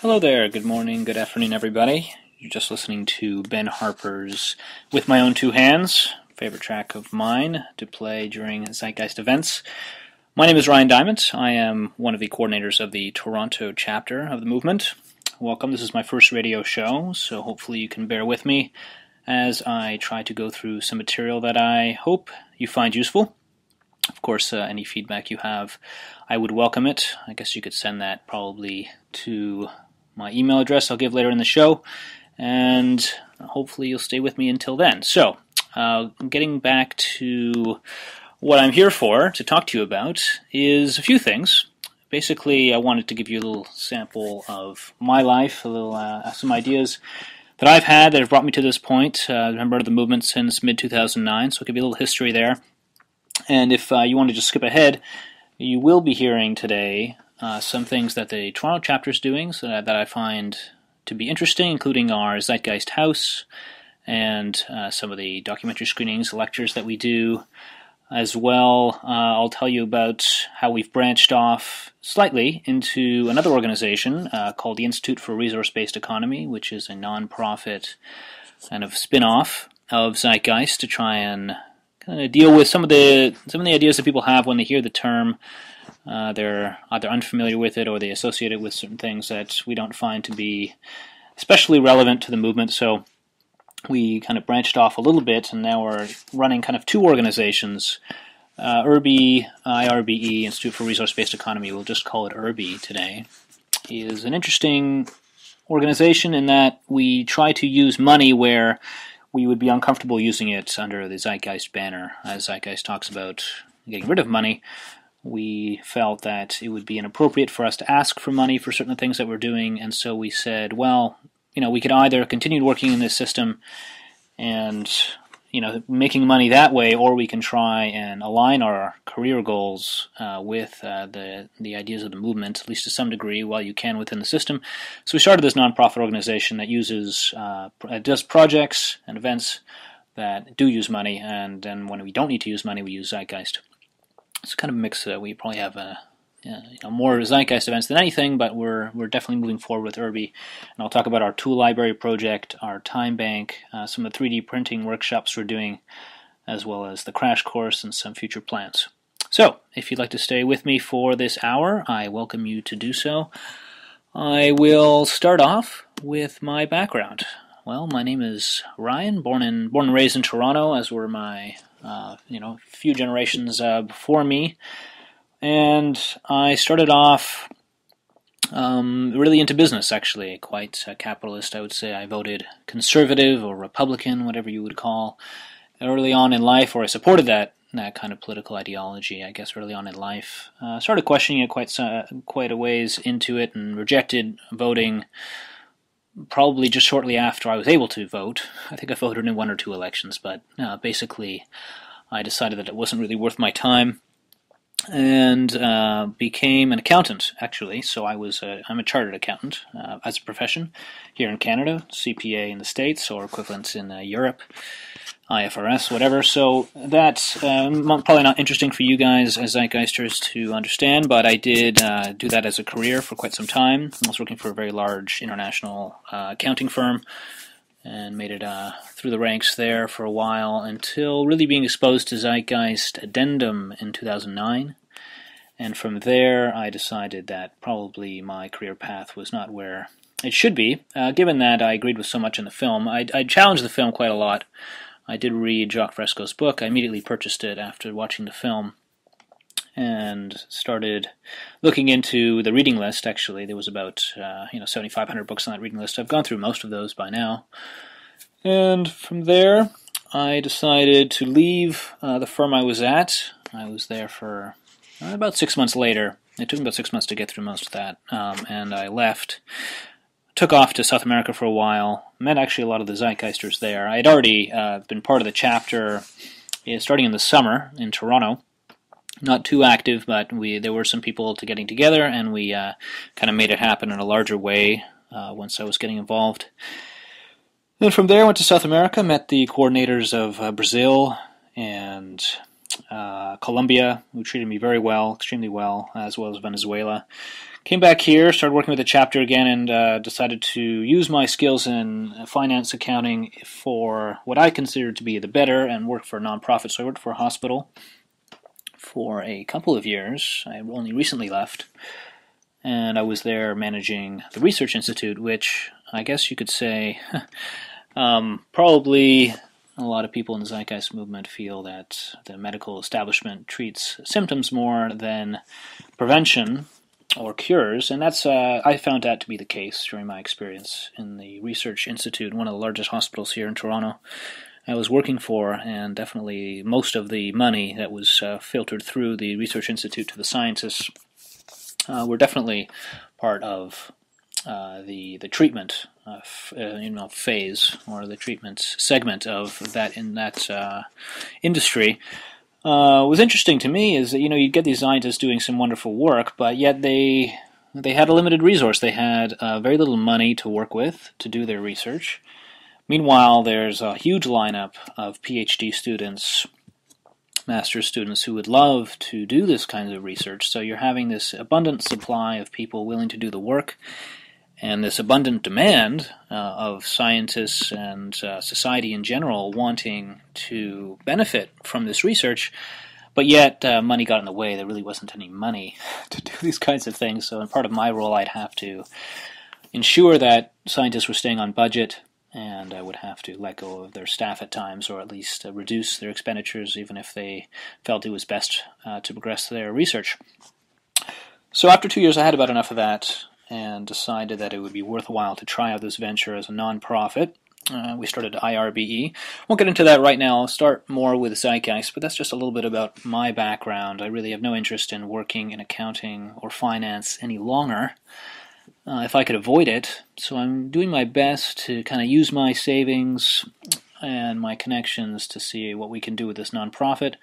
Hello there, good morning, good afternoon everybody. You're just listening to Ben Harper's With My Own Two Hands, favorite track of mine to play during Zeitgeist events. My name is Ryan Dyment. I am one of the coordinators of the Toronto chapter of the movement. Welcome, this is my first radio show, so hopefully you can bear with me as I try to go through some material that I hope you find useful. Of course, any feedback you have, I would welcome it. I guess you could send that probably to my email address I'll give later in the show, and hopefully you'll stay with me until then. So, getting back to what I'm here for, to talk to you about, is a few things. Basically, I wanted to give you a little sample of my life, some ideas that I've had that have brought me to this point. I've been part of the movement since mid-2009, so I'll give you a little history there. And if you want to just skip ahead, you will be hearing today some things that the Toronto chapter is doing that I find to be interesting, including our Zeitgeist House and some of the documentary screenings, lectures that we do. As well, I'll tell you about how we've branched off slightly into another organization called the Institute for Resource-Based Economy, which is a non-profit kind of spin-off of Zeitgeist to try and kind of deal with some of the ideas that people have when they hear the term. They're either unfamiliar with it or they associate it with certain things that we don't find to be especially relevant to the movement. So we kind of branched off a little bit, and now we're running kind of two organizations. IRBE, IRBE, Institute for Resource-Based Economy, we'll just call it IRBE today, is an interesting organization in that we try to use money where we would be uncomfortable using it under the Zeitgeist banner. As Zeitgeist talks about getting rid of money, we felt that it would be inappropriate for us to ask for money for certain things that we're doing, and so we said, well, we could either continue working in this system and, making money that way, or we can try and align our career goals with the ideas of the movement, at least to some degree, while you can within the system. So we started this nonprofit organization that does projects and events that do use money, and then when we don't need to use money, we use Zeitgeist. It's kind of a mix. We probably have more Zeitgeist events than anything, but we're definitely moving forward with IRBE. And I'll talk about our tool library project, our time bank, some of the 3D printing workshops we're doing, as well as the crash course and some future plans. So, if you'd like to stay with me for this hour, I welcome you to do so. I will start off with my background. Well, my name is Ryan, born and raised in Toronto, as were my few generations before me. And I started off really into business, actually, quite capitalist, I would say. I voted conservative or Republican, whatever you would call, early on in life, or I supported that kind of political ideology, I guess, early on in life. Started questioning it quite a ways into it, and rejected voting probably just shortly after I was able to vote. I think I voted in one or two elections, but basically I decided that it wasn't really worth my time, and became an accountant, actually. So I'm a chartered accountant as a profession here in Canada, CPA in the States, or equivalents in Europe, IFRS, whatever. So that's probably not interesting for you guys as Zeitgeisters to understand, but I did do that as a career for quite some time. I was working for a very large international accounting firm, and made it through the ranks there for a while until really being exposed to Zeitgeist Addendum in 2009. And from there, I decided that probably my career path was not where it should be, given that I agreed with so much in the film. I challenged the film quite a lot. I did read Jacques Fresco's book. I immediately purchased it after watching the film, and started looking into the reading list. Actually, there was about 7,500 books on that reading list. I've gone through most of those by now. And from there, I decided to leave the firm I was at. I was there for about 6 months later. It took me about 6 months to get through most of that, and I left. Took off to South America for a while. Met actually a lot of the Zeitgeisters there. I had already been part of the chapter starting in the summer in Toronto. Not too active, but there were some people getting together, and we kind of made it happen in a larger way once I was getting involved. Then from there, I went to South America, met the coordinators of Brazil and Colombia, who treated me very well, extremely well, as well as Venezuela. came back here, started working with the chapter again, and decided to use my skills in finance accounting for what I considered to be the better and work for a nonprofit. So I worked for a hospital for a couple of years. I only recently left, and I was there managing the Research Institute, which I guess you could say probably a lot of people in the Zeitgeist Movement feel that the medical establishment treats symptoms more than prevention or cures, and that's I found that to be the case during my experience in the Research Institute, one of the largest hospitals here in Toronto I was working for, and definitely most of the money that was filtered through the Research Institute to the scientists were definitely part of the treatment phase, or the treatment segment of that in that industry. What was interesting to me is that you get these scientists doing some wonderful work, but yet they had a limited resource. They had very little money to work with to do their research. Meanwhile, there's a huge lineup of PhD students, master's students who would love to do this kind of research. So you're having this abundant supply of people willing to do the work, and this abundant demand of scientists and society in general wanting to benefit from this research, but yet money got in the way. There really wasn't any money to do these kinds of things. So in part of my role, I'd have to ensure that scientists were staying on budget, and I would have to let go of their staff at times, or at least reduce their expenditures, even if they felt it was best to progress their research. So after 2 years, I had about enough of that, and decided that it would be worthwhile to try out this venture as a nonprofit. We started IRBE. Won't get into that right now. I'll start more with Zeitgeist, but that's just a little bit about my background. I really have no interest in working in accounting or finance any longer, if I could avoid it. So I'm doing my best to kind of use my savings and my connections to see what we can do with this nonprofit.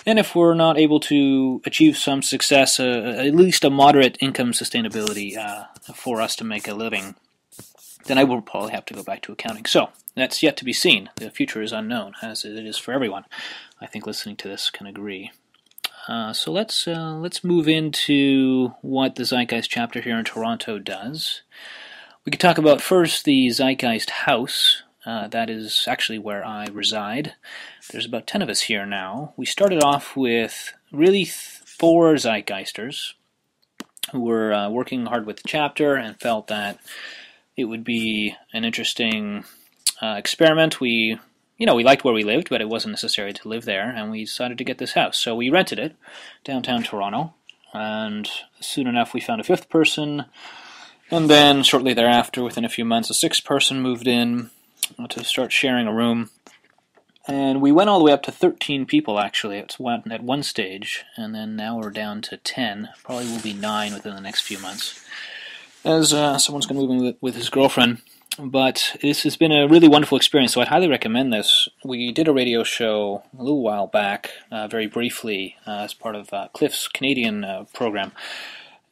And if we're not able to achieve some success, at least a moderate income sustainability for us to make a living, then I will probably have to go back to accounting. So that's yet to be seen. The future is unknown, as it is for everyone. I think listening to this can agree. So let's move into what the Zeitgeist chapter here in Toronto does. We could talk about first the Zeitgeist House. That is actually where I reside. There's about 10 of us here now. We started off with really 4 Zeitgeisters who were working hard with the chapter and felt that it would be an interesting experiment. We liked where we lived, but it wasn't necessary to live there, and we decided to get this house. So we rented it downtown Toronto, and soon enough we found a 5th person, and then shortly thereafter, within a few months, a 6th person moved in to start sharing a room. And we went all the way up to 13 people, actually, at one stage, and then now we're down to 10. Probably will be 9 within the next few months, as someone's going to move in with his girlfriend. But this has been a really wonderful experience, so I'd highly recommend this. We did a radio show a little while back, very briefly, as part of Cliff's Canadian program,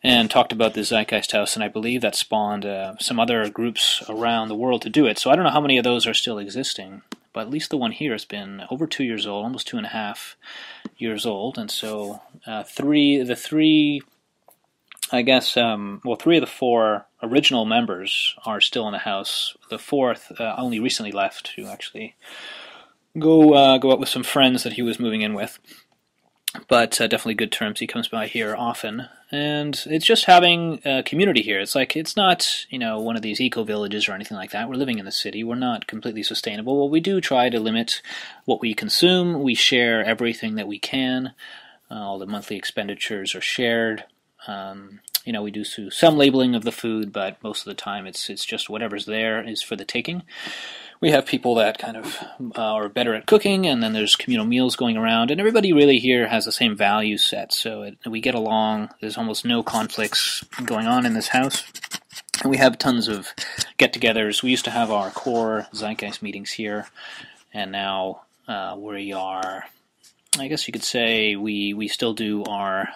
and talked about the Zeitgeist House, and I believe that spawned some other groups around the world to do it. So I don't know how many of those are still existing, but at least the one here has been over 2 years old, almost 2.5 years old, and so three of the 4 original members are still in the house. The 4th only recently left to actually go out with some friends that he was moving in with. But definitely good terms. He comes by here often, and it's just having a community here. It's not one of these eco villages or anything like that. We're living in the city. We're not completely sustainable. Well, we do try to limit what we consume. We share everything that we can. All the monthly expenditures are shared. We do some labeling of the food, but most of the time it's just whatever's there is for the taking. We have people that kind of are better at cooking, and then there's communal meals going around, and everybody really here has the same value set, so we get along. There's almost no conflicts going on in this house, and we have tons of get-togethers. We used to have our core Zeitgeist meetings here, and now we are, I guess you could say, we still do our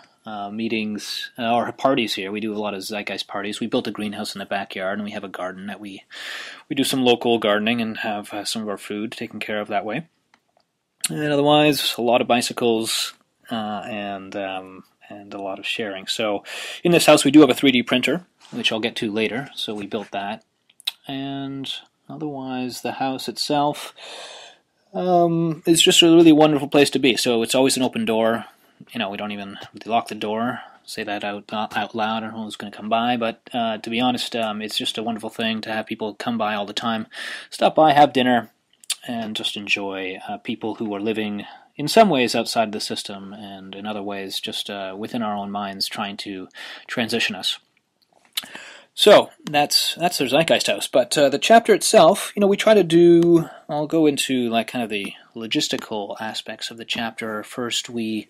meetings, or parties here. We do a lot of Zeitgeist parties. We built a greenhouse in the backyard, and we have a garden that we do some local gardening and have some of our food taken care of that way. And otherwise, a lot of bicycles and and a lot of sharing. So in this house we do have a 3D printer, which I'll get to later, so we built that. And otherwise the house itself is just a really wonderful place to be. So it's always an open door. We don't even lock the door, say that out loud. I don't know who's going to come by, but to be honest, it's just a wonderful thing to have people come by all the time, stop by, have dinner, and just enjoy people who are living in some ways outside the system, and in other ways just within our own minds trying to transition us. So that's the Zeitgeist House. But the chapter itself, we try to do, I'll go into kind of the logistical aspects of the chapter. First, we'd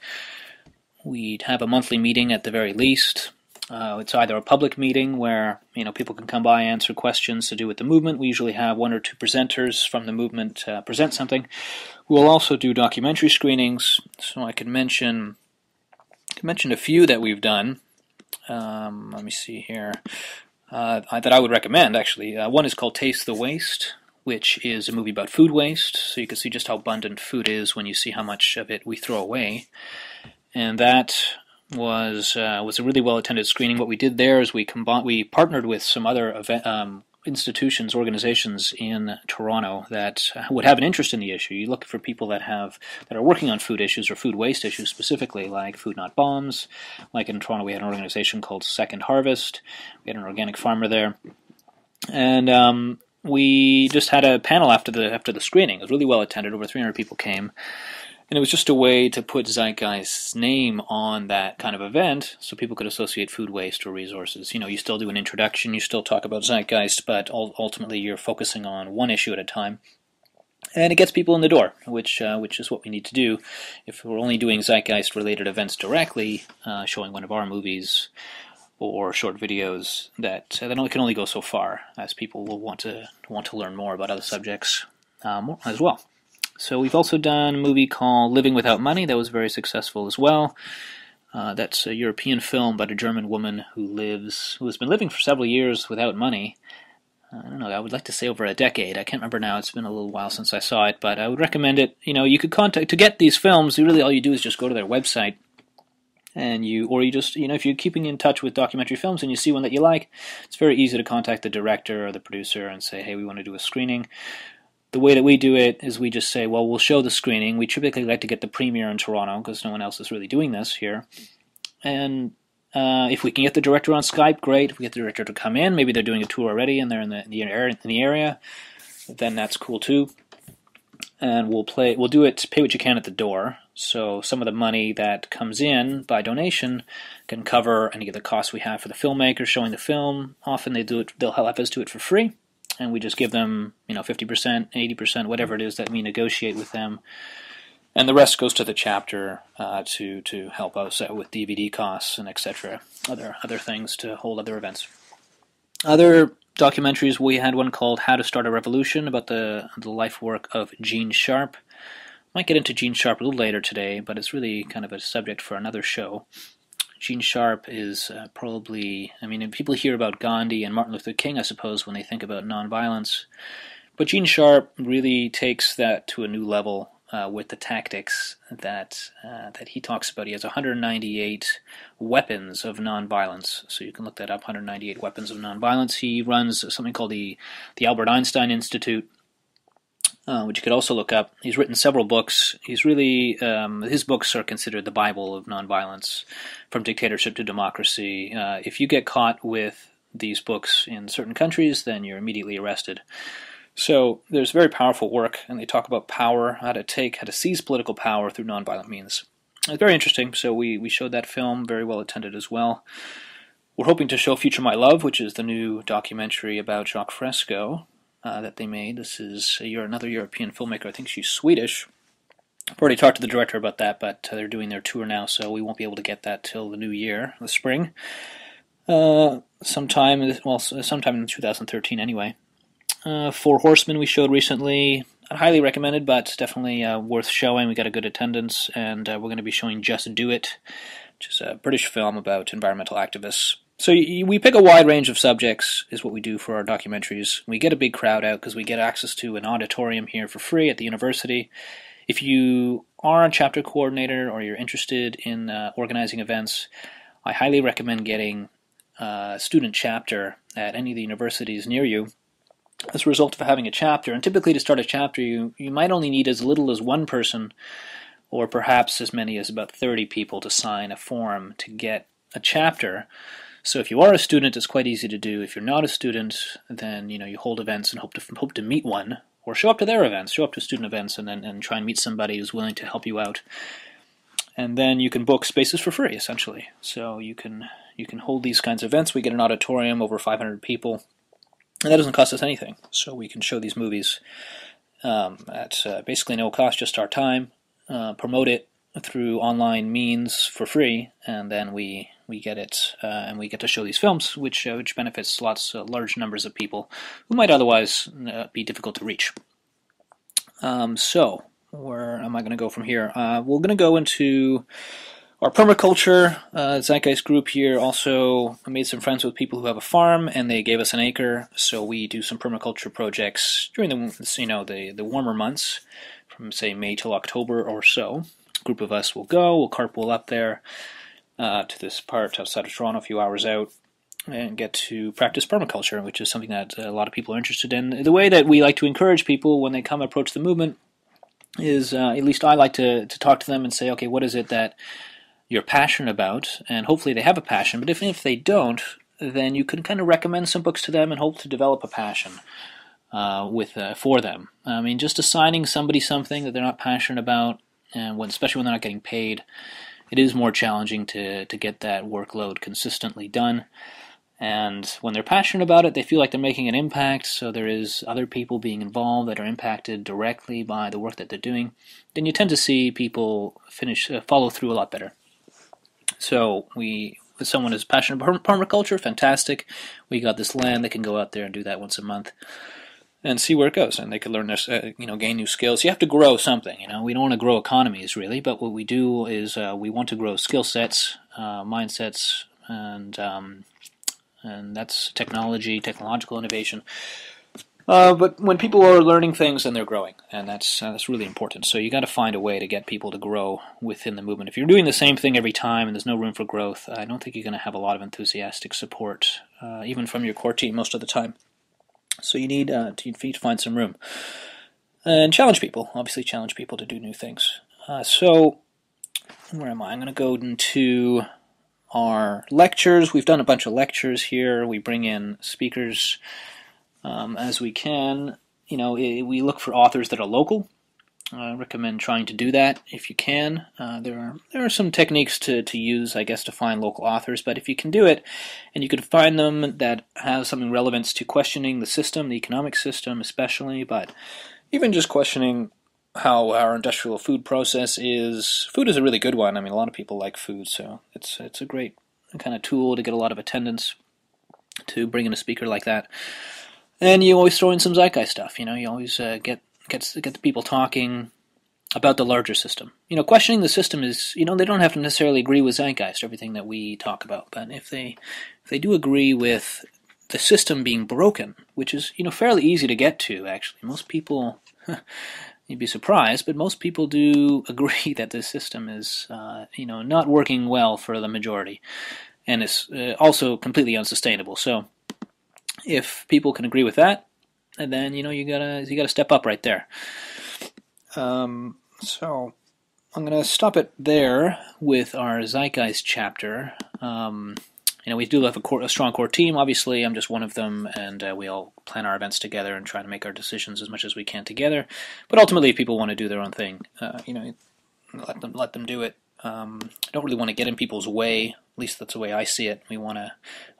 have a monthly meeting at the very least. It's either a public meeting where people can come by, answer questions to do with the movement. We usually have one or two presenters from the movement present something. We'll also do documentary screenings. So I could mention a few that we've done. Let me see here. That I would recommend, actually. One is called Taste the Waste, which is a movie about food waste, so you can see just how abundant food is when you see how much of it we throw away. And that was a really well-attended screening. What we did there is we partnered with some other institutions, organizations in Toronto that would have an interest in the issue. You look for people that are working on food issues or food waste issues specifically, like Food Not Bombs. Like in Toronto, we had an organization called Second Harvest. We had an organic farmer there, and we just had a panel after the screening. It was really well attended. Over 300 people came. And it was just a way to put Zeitgeist's name on that kind of event so people could associate food waste or resources. You still do an introduction, you still talk about Zeitgeist, but ultimately you're focusing on one issue at a time. And it gets people in the door, which is what we need to do. If we're only doing Zeitgeist-related events directly, showing one of our movies or short videos, that can only go so far, as people will want to learn more about other subjects as well. So we've also done a movie called Living Without Money that was very successful as well. That's a European film about a German woman who has been living for several years without money. I don't know, I would like to say over a decade. I can't remember now. It's been a little while since I saw it, but I would recommend it. You could to get these films, really all you do is just go to their website, and if you're keeping in touch with documentary films and you see one that you like, it's very easy to contact the director or the producer and say, hey, we want to do a screening. The way that we do it is we just say, well, we'll show the screening. We typically like to get the premiere in Toronto because no one else is really doing this here. And if we can get the director on Skype, great. If we get the director to come in, maybe they're doing a tour already and they're in the area, then that's cool too. And we'll do it, pay what you can at the door. So some of the money that comes in by donation can cover any of the costs we have for the filmmakers showing the film. Often they'll have us do it for free. And we just give them, 50%, 80%, whatever it is that we negotiate with them. And the rest goes to the chapter to help us out with DVD costs and etc. Other things to hold other events. Other documentaries, we had one called How to Start a Revolution about the life work of Gene Sharp. Might get into Gene Sharp a little later today, but it's really kind of a subject for another show. Gene Sharp is probably, people hear about Gandhi and Martin Luther King, I suppose, when they think about nonviolence. But Gene Sharp really takes that to a new level with the tactics that he talks about. He has 198 weapons of nonviolence. So you can look that up, 198 weapons of nonviolence. He runs something called the Albert Einstein Institute, which you could also look up. He's written several books. He's really, his books are considered the Bible of nonviolence, from dictatorship to democracy. If you get caught with these books in certain countries, then you're immediately arrested. So there's very powerful work, and they talk about power, how to seize political power through nonviolent means. It's very interesting, so we showed that film, very well attended as well. We're hoping to show Future My Love, which is the new documentary about Jacques Fresco, that they made. This is another European filmmaker. I think she's Swedish. I've already talked to the director about that, but they're doing their tour now, so we won't be able to get that till the new year, the spring. Sometime in 2013 anyway. Four Horsemen we showed recently. Not highly recommended, but definitely worth showing. We got a good attendance, and we're going to be showing Just Do It, which is a British film about environmental activists. So we pick a wide range of subjects, is what we do for our documentaries. We get a big crowd out because we get access to an auditorium here for free at the university. If you are a chapter coordinator or you're interested in organizing events, I highly recommend getting a student chapter at any of the universities near you as a result of having a chapter. And typically to start a chapter, you might only need as little as one person or perhaps as many as about 30 people to sign a form to get a chapter. So if you are a student, it's quite easy to do. If you're not a student, then you hold events and hope to meet one, or show up to their events, show up to student events, and try and meet somebody who's willing to help you out. And then you can book spaces for free, essentially. So you can hold these kinds of events. We get an auditorium, over 500 people, and that doesn't cost us anything. So we can show these movies at basically no cost, just our time, promote it through online means for free, and then we get it, and we get to show these films, which benefits large numbers of people who might otherwise be difficult to reach. So where am I going to go from here? We're going to go into our permaculture Zeitgeist group here. Also, I made some friends with people who have a farm, and they gave us an acre, so we do some permaculture projects during the warmer months, from say May till October or so. A group of us will go. We'll carpool up there to this part outside of Toronto, a few hours out, and get to practice permaculture, which is something that a lot of people are interested in. The way that we like to encourage people when they come approach the movement is, at least I like to talk to them and say, okay, what is it that you're passionate about? And hopefully they have a passion, but if they don't, then you can kind of recommend some books to them and hope to develop a passion for them. I mean, just assigning somebody something that they're not passionate about, and especially when they're not getting paid, it is more challenging to get that workload consistently done. And when they're passionate about it, they feel like they're making an impact, so there is other people being involved that are impacted directly by the work that they're doing, then you tend to see people follow through a lot better. So if someone is passionate about permaculture, fantastic. We got this land, they can go out there and do that once a month and see where it goes, and they can learn this, gain new skills. You have to grow something. We don't want to grow economies really, but what we do is we want to grow skill sets, mindsets, and that's technological innovation. But when people are learning things, then they're growing, and that's really important. So you got to find a way to get people to grow within the movement. If you're doing the same thing every time and there's no room for growth, I don't think you're going to have a lot of enthusiastic support, even from your core team most of the time. So you need to find some room. And challenge people, to do new things. So where am I? I'm going to go into our lectures. We've done a bunch of lectures here. We bring in speakers as we can. We look for authors that are local. I recommend trying to do that if you can. There are some techniques to use, I guess, to find local authors, but if you can do it, and you can find them that have something relevance to questioning the system, the economic system especially, but even just questioning how our industrial food process is. Food is a really good one. I mean, a lot of people like food, so it's a great kind of tool to get a lot of attendance, to bring in a speaker like that. And you always throw in some Zeitgeist stuff. You always get the people talking about the larger system. Questioning the system is, they don't have to necessarily agree with Zeitgeist, everything that we talk about, but if they do agree with the system being broken, which is, fairly easy to get to, actually. Most people, you'd be surprised, but most people do agree that the system is, not working well for the majority, and it's also completely unsustainable. So if people can agree with that, and then you gotta step up right there. So I'm gonna stop it there with our Zeitgeist chapter. We do have a strong core team. Obviously, I'm just one of them, and we all plan our events together and try to make our decisions as much as we can together. But ultimately, if people want to do their own thing, let them do it. I don't really want to get in people's way. At least that's the way I see it. We want to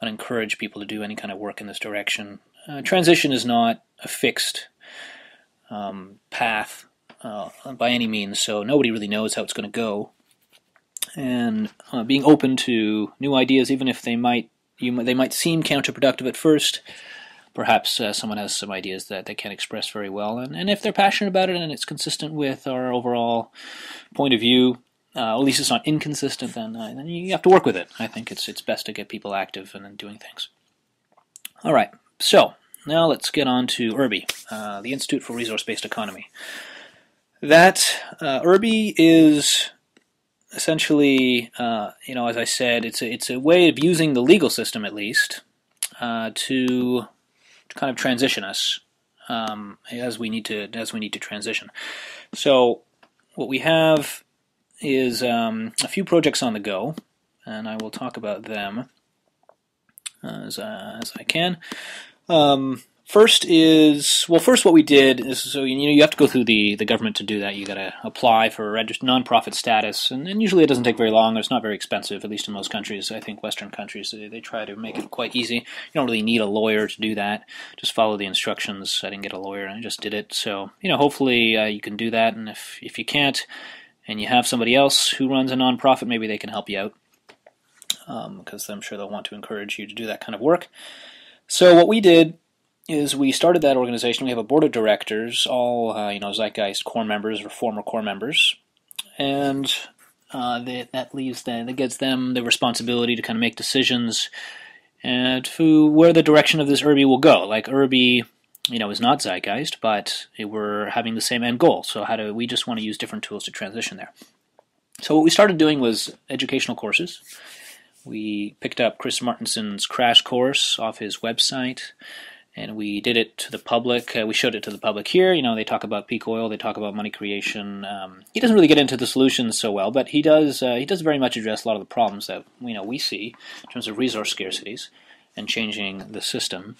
encourage people to do any kind of work in this direction. Transition is not a fixed path by any means, so nobody really knows how it's going to go. And being open to new ideas, even if they might seem counterproductive at first, perhaps someone has some ideas that they can express very well, and if they're passionate about it and it's consistent with our overall point of view, at least it's not inconsistent, then you have to work with it. I think it's best to get people active and doing things. All right, so now let's get on to IRBE, the Institute for Resource-Based Economy. That IRBE is essentially, as I said, it's a way of using the legal system, at least, to kind of transition us as we need to transition. So what we have is a few projects on the go, and I will talk about them as I can. First what we did is, so you have to go through the government to do that. You got to apply for nonprofit status, and usually it doesn't take very long. It's not very expensive, at least in most countries. I think Western countries, they try to make it quite easy. You don't really need a lawyer to do that. Just follow the instructions. I didn't get a lawyer, I just did it. So hopefully you can do that, and if you can't, and you have somebody else who runs a nonprofit, maybe they can help you out, because I'm sure they'll want to encourage you to do that kind of work. So what we did is we started that organization. We have a board of directors, all Zeitgeist core members or former core members, and that gives them the responsibility to kind of make decisions and to where the direction of this IRBE will go. Like IRBE, is not Zeitgeist, but we're having the same end goal. So we just want to use different tools to transition there. So what we started doing was educational courses. We picked up Chris Martinson's crash course off his website, and we did it to the public. We showed it to the public here. They talk about peak oil. They talk about money creation. He doesn't really get into the solutions so well, but he does very much address a lot of the problems that we see in terms of resource scarcities and changing the system.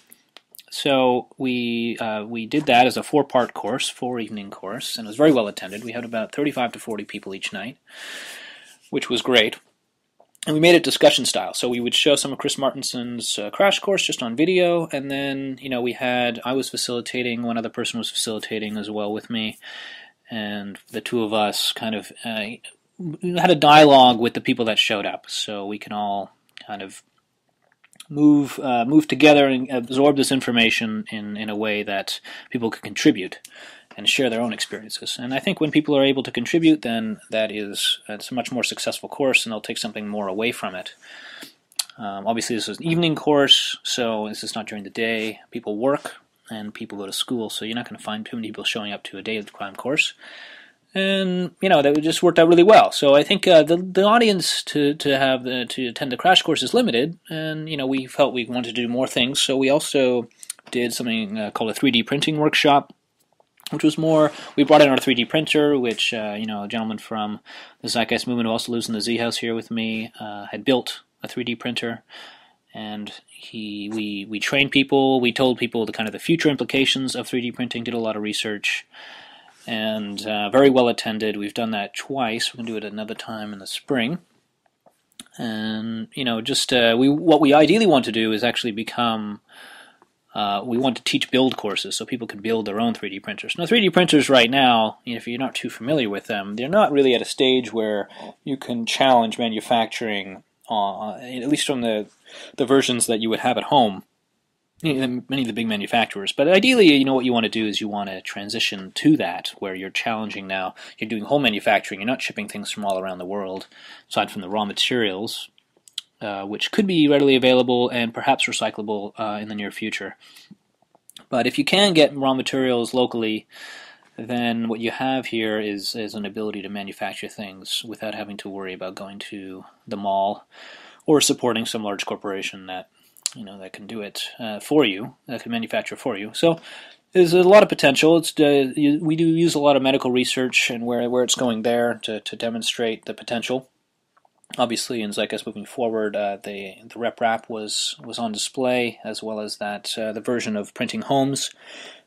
So we did that as a 4-part course, 4-evening course, and it was very well attended. We had about 35 to 40 people each night, which was great. And we made it discussion style, so we would show some of Chris Martinson's crash course just on video, and then I was facilitating, one other person was facilitating as well with me, and the two of us kind of had a dialogue with the people that showed up, so we can all kind of move together and absorb this information in a way that people can contribute and share their own experiences. And I think when people are able to contribute, then it's a much more successful course, and they'll take something more away from it. Obviously, this is an evening course, so this is not during the day. People work, and people go to school, so you're not going to find too many people showing up to a day-of-crime course. And, that just worked out really well. So I think the audience to attend the crash course is limited, and, we felt we wanted to do more things, so we also did something called a 3D printing workshop, which was more, we brought in our 3D printer, which, a gentleman from the Zeitgeist Movement who also lives in the Z House here with me, had built a 3D printer, and we trained people, we told people the future implications of 3D printing, did a lot of research, and very well attended. We've done that twice. We're going to do it another time in the spring. And, what we ideally want to do is actually become... we want to teach build courses so people can build their own 3D printers. Now, 3D printers right now, if you're not too familiar with them, they're not really at a stage where you can challenge manufacturing, at least from the versions that you would have at home, many of the big manufacturers. But ideally, what you want to do is you want to transition to that, where you're challenging now. You're doing home manufacturing. You're not shipping things from all around the world, aside from the raw materials, which could be readily available and perhaps recyclable in the near future. But if you can get raw materials locally, then what you have here is an ability to manufacture things without having to worry about going to the mall or supporting some large corporation that can do it for you, that can manufacture for you. So there's a lot of potential. We do use a lot of medical research and where it's going there to demonstrate the potential. Obviously, in Zeitgeist moving forward, the RepRap was on display, as well as that the version of printing homes,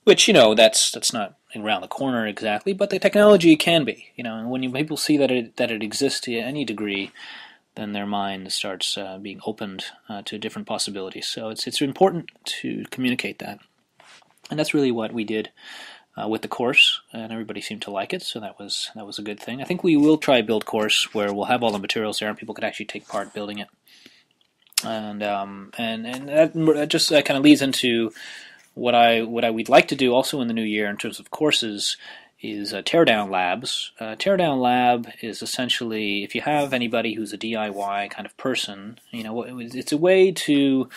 which that's not around the corner exactly, but the technology can be. And when people see that it exists to any degree, then their mind starts being opened to different possibilities. So it's important to communicate that, and that's really what we did with the course, and everybody seemed to like it, so that was a good thing. I think we will try a build course where we'll have all the materials there and people could actually take part building it. And that just kind of leads into what we'd like to do also in the new year in terms of courses is teardown labs. Teardown lab is essentially, if you have anybody who's a DIY kind of person, it's a way to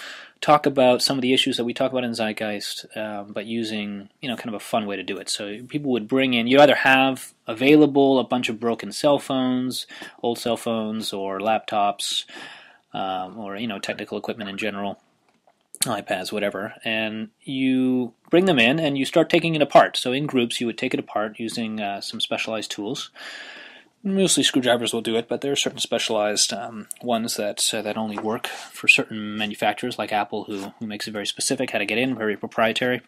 talk about some of the issues that we talk about in Zeitgeist, but using, kind of a fun way to do it. So people would bring in, you either have available a bunch of broken cell phones, old cell phones, or laptops, or technical equipment in general, iPads, whatever, and you bring them in and you start taking it apart. So in groups, you would take it apart using some specialized tools. Mostly screwdrivers will do it, but there are certain specialized ones that only work for certain manufacturers, like Apple, who makes it very specific how to get in, very proprietary.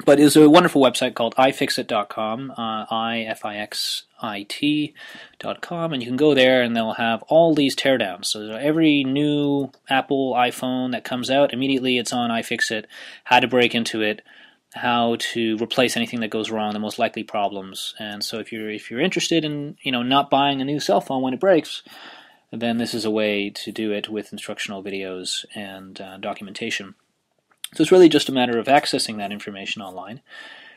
But there's a wonderful website called ifixit.com, ifixit.com, and you can go there and they'll have all these teardowns. So every new Apple iPhone that comes out, immediately it's on iFixit, how to break into it, how to replace anything that goes wrong, the most likely problems. And so if you're interested in not buying a new cell phone when it breaks, then this is a way to do it with instructional videos and documentation. So it's really just a matter of accessing that information online,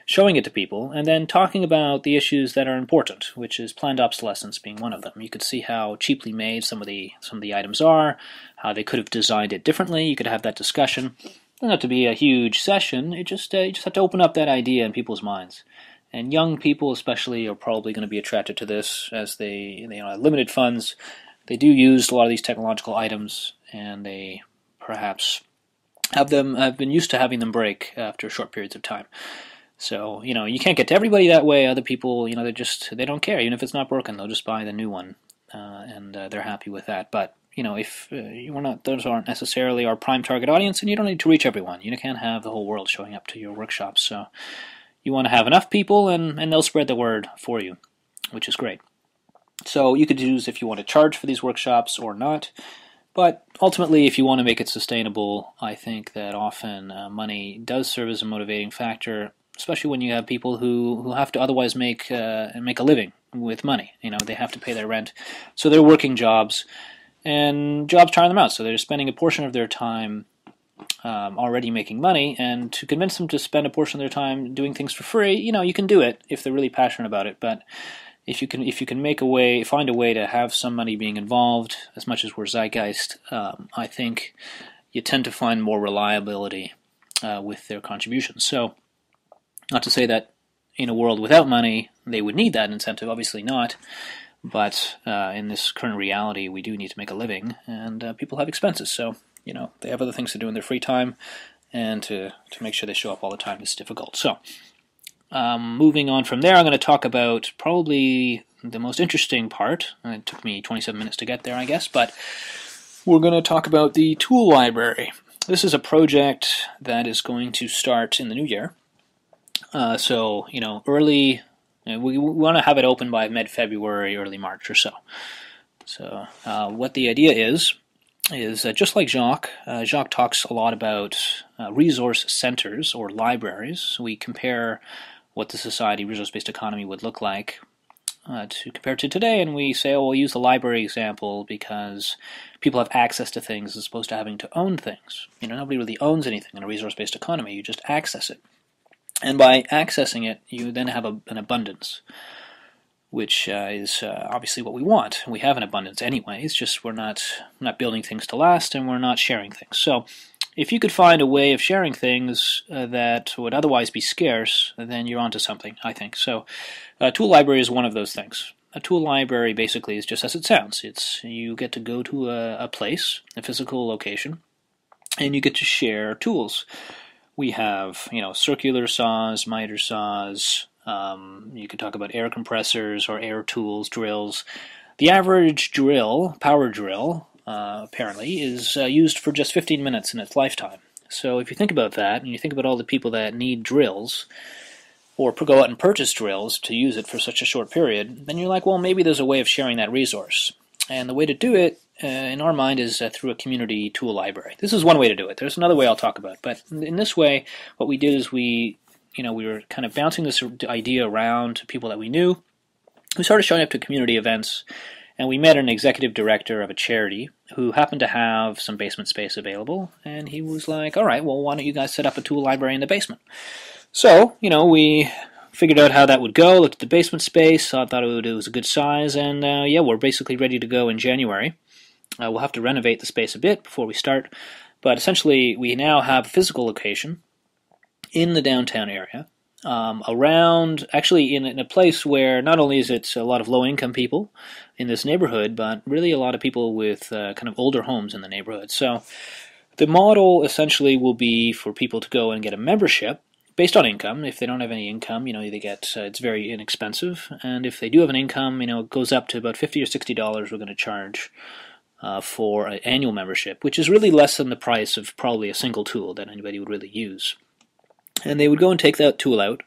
showing it to people, and then talking about the issues that are important, which is planned obsolescence being one of them. You could see how cheaply made some of the items are, how they could have designed it differently. You could have that discussion. It doesn't have to be a huge session. You just have to open up that idea in people's minds. And young people especially are probably going to be attracted to this as they have limited funds. They do use a lot of these technological items, and they perhaps have been used to having them break after short periods of time. So, you can't get to everybody that way. Other people, they don't care. Even if it's not broken, they'll just buy the new one, and they're happy with that. But, if those aren't necessarily our prime target audience, and you don't need to reach everyone. You can't have the whole world showing up to your workshops. So you want to have enough people, and they'll spread the word for you, which is great. So you could choose if you want to charge for these workshops or not. But ultimately, if you want to make it sustainable, I think that often money does serve as a motivating factor, especially when you have people who have to otherwise make a living with money. They have to pay their rent. So they're working jobs, and jobs tire them out. So they're spending a portion of their time already making money, and to convince them to spend a portion of their time doing things for free, you can do it if they're really passionate about it. But if you can find a way to have some money being involved, as much as we're Zeitgeist, I think you tend to find more reliability with their contributions. So, not to say that in a world without money they would need that incentive, obviously not. But in this current reality, we do need to make a living, and people have expenses. So, they have other things to do in their free time, and to make sure they show up all the time is difficult. So, moving on from there, I'm going to talk about probably the most interesting part. It took me 27 minutes to get there, I guess, but we're going to talk about the tool library. This is a project that is going to start in the new year. Early, we want to have it open by mid-February, early March or so. So what the idea is just like Jacques talks a lot about resource centers or libraries. We compare what the society resource-based economy would look like to compare to today, and we say, we'll use the library example because people have access to things as opposed to having to own things. Nobody really owns anything in a resource-based economy. You just access it. And by accessing it, you then have an abundance, which is obviously what we want. We have an abundance anyway. It's just we're not building things to last, and we're not sharing things. So if you could find a way of sharing things that would otherwise be scarce, then you're onto something, I think. So a tool library is one of those things. A tool library basically is just as it sounds. You get to go to a place, a physical location, and you get to share tools. We have, circular saws, miter saws. You could talk about air compressors or air tools, drills. The average power drill, apparently, is used for just 15 minutes in its lifetime. So if you think about that, and you think about all the people that need drills, or go out and purchase drills to use it for such a short period, then you're like, well, maybe there's a way of sharing that resource. And the way to do it, in our mind, is through a community tool library. This is one way to do it. There's another way I'll talk about. But in this way, what we did is we were kind of bouncing this idea around to people that we knew. We started showing up to community events, and we met an executive director of a charity who happened to have some basement space available, and he was like, all right, well, why don't you guys set up a tool library in the basement? So, we figured out how that would go, looked at the basement space, thought it was a good size, and we're basically ready to go in January. We'll have to renovate the space a bit before we start, But essentially, we now have a physical location in the downtown area, actually in a place where not only is it a lot of low-income people in this neighborhood, but really a lot of people with kind of older homes in the neighborhood. So the model essentially will be for people to go and get a membership based on income. If they don't have any income, they get it's very inexpensive, and if they do have an income, it goes up to about $50 or $60. We're going to charge for an annual membership, which is really less than the price of probably a single tool that anybody would really use. And they would go and take that tool out,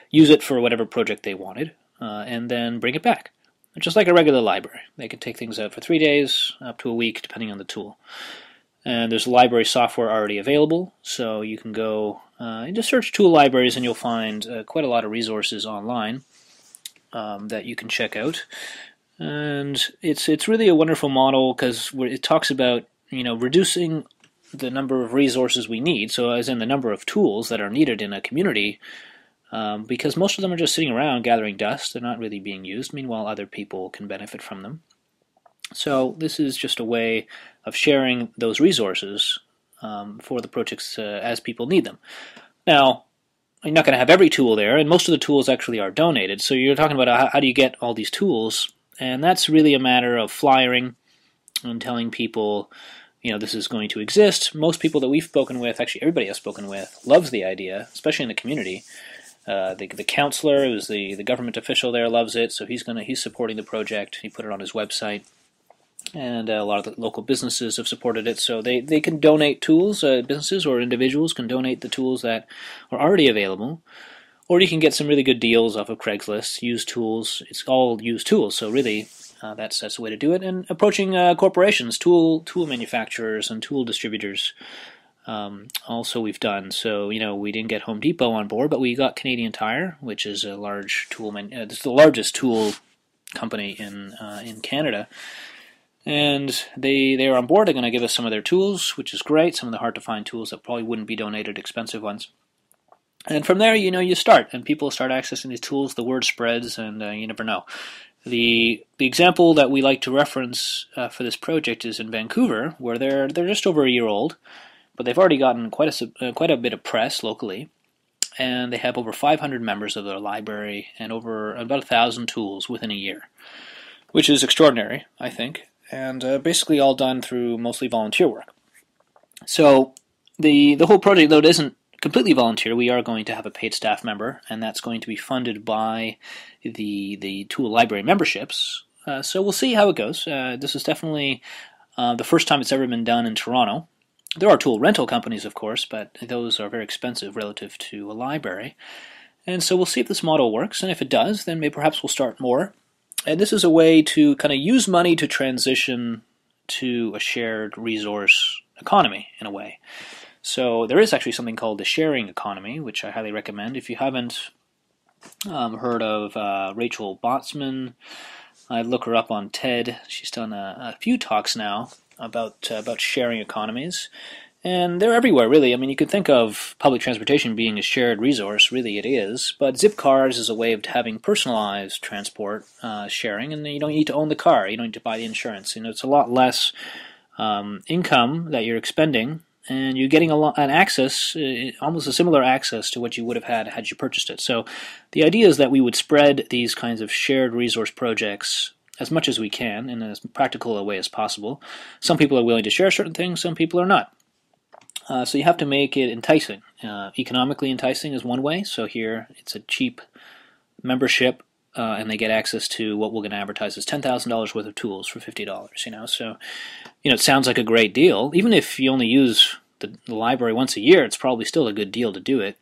use it for whatever project they wanted, and then bring it back. Just like a regular library. They could take things out for 3 days, up to a week, depending on the tool. And there's library software already available, so you can go and just search tool libraries, and you'll find quite a lot of resources online that you can check out. And it's really a wonderful model because it talks about reducing the number of resources we need, so as in the number of tools that are needed in a community, because most of them are just sitting around gathering dust. They're not really being used. Meanwhile, other people can benefit from them. So this is just a way of sharing those resources for the projects as people need them. Now, you're not going to have every tool there, and most of the tools actually are donated. So you're talking about how do you get all these tools, and that's really a matter of flyering and telling people this is going to exist. Most people that we've spoken with, actually everybody I've spoken with, loves the idea, especially in the community. The counselor, who's the government official there, loves it, so he's supporting the project. He put it on his website, and a lot of the local businesses have supported it. So they can donate tools. Businesses or individuals can donate the tools that are already available, or you can get some really good deals off of Craigslist. Used tools. It's all used tools. So really, that's the way to do it. And approaching corporations, tool manufacturers, and tool distributors. Also we've done. So we didn't get Home Depot on board, but we got Canadian Tire, which is a large tool. It's the largest tool company in Canada, and they are on board. They're going to give us some of their tools, which is great. Some of the hard to find tools that probably wouldn't be donated, expensive ones. And from there, you start, and people start accessing these tools. The word spreads, and you never know. The example that we like to reference for this project is in Vancouver, where they're just over a year old, but they've already gotten quite a bit of press locally, and they have over 500 members of their library and over about 1,000 tools within a year, which is extraordinary, I think, and basically all done through mostly volunteer work. So the whole project, though it isn't completely volunteer, we are going to have a paid staff member, and that's going to be funded by the tool library memberships. So we'll see how it goes. This is definitely the first time it's ever been done in Toronto. There are tool rental companies, of course, but those are very expensive relative to a library. And so we'll see if this model works, and if it does, then maybe perhaps we'll start more. And this is a way to kind of use money to transition to a shared resource economy, in a way. So there is actually something called the sharing economy, which I highly recommend. If you haven't heard of Rachel Botsman, I'd look her up on TED. She's done a few talks now about sharing economies, and they're everywhere, really. I mean, you could think of public transportation being a shared resource. Really, it is. But zip cars is a way of having personalized transport sharing, and you don't need to own the car. You don't need to buy the insurance. It's a lot less income that you're expending, and you're getting an access, almost a similar access to what you would have had you purchased it. So the idea is that we would spread these kinds of shared resource projects as much as we can in as practical a way as possible. Some people are willing to share certain things, some people are not. So you have to make it enticing. Economically enticing is one way. So here it's a cheap membership, and they get access to what we're going to advertise as $10,000 worth of tools for $50. So it sounds like a great deal. Even if you only use the library once a year, it's probably still a good deal to do it.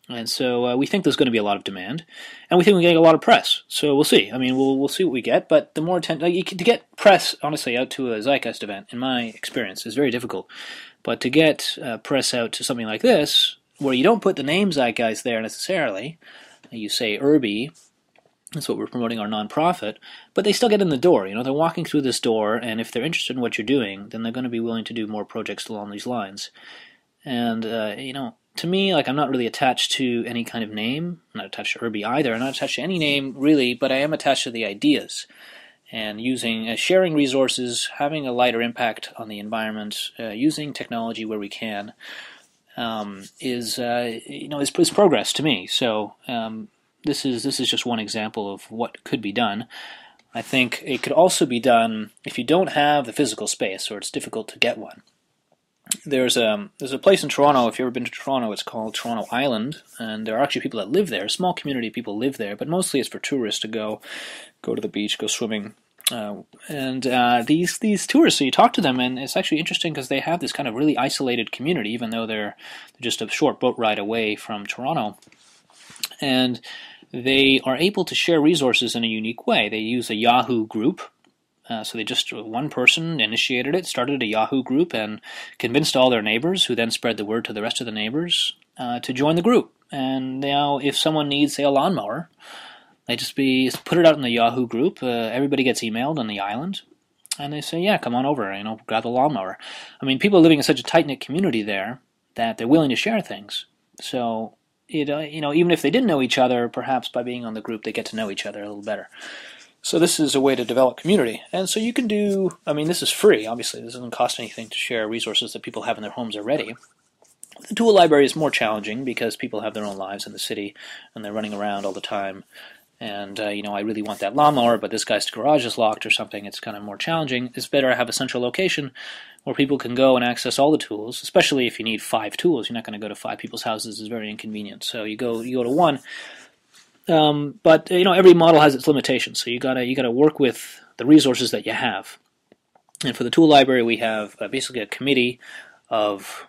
And so we think there's going to be a lot of demand, and we think we're getting a lot of press. So we'll see. I mean, we'll see what we get. But the more to get press, honestly, out to a Zeitgeist event, in my experience, is very difficult. But to get press out to something like this, where you don't put the name Zeitgeist there necessarily, you say IRBE. That's what we're promoting, our nonprofit. But they still get in the door. They're walking through this door, and if they're interested in what you're doing, then they're going to be willing to do more projects along these lines. And to me, I'm not really attached to any kind of name. I'm not attached to IRBE either. I'm not attached to any name, really, but I am attached to the ideas. and using sharing resources, having a lighter impact on the environment, using technology where we can, is progress to me. So this is just one example of what could be done. I think it could also be done if you don't have the physical space or it's difficult to get one. There's a place in Toronto, if you've ever been to Toronto, it's called Toronto Island, and there are actually people that live there, a small community of people live there, but mostly it's for tourists to go to the beach, go swimming. These tourists, so you talk to them, and it's actually interesting because they have this kind of really isolated community, even though they're just a short boat ride away from Toronto. And they are able to share resources in a unique way. They use a Yahoo group. So one person initiated it, started a Yahoo group, and convinced all their neighbors, who then spread the word to the rest of the neighbors, to join the group. And now if someone needs, say, a lawnmower, they just put it out in the Yahoo group. Everybody gets emailed on the island, and they say, yeah, come on over, grab the lawnmower. I mean, people are living in such a tight-knit community there that they're willing to share things. So even if they didn't know each other, perhaps by being on the group, they get to know each other a little better. So this is a way to develop community. And so you can this is free, obviously. This doesn't cost anything to share resources that people have in their homes already. The tool library is more challenging because people have their own lives in the city, and they're running around all the time. And, I really want that lawnmower, but this guy's garage is locked or something. It's kind of more challenging. It's better to have a central location where people can go and access all the tools, especially if you need 5 tools. You're not going to go to 5 people's houses. It's very inconvenient. So you go to one. But every model has its limitations. So you gotta work with the resources that you have. And for the tool library, we have basically a committee of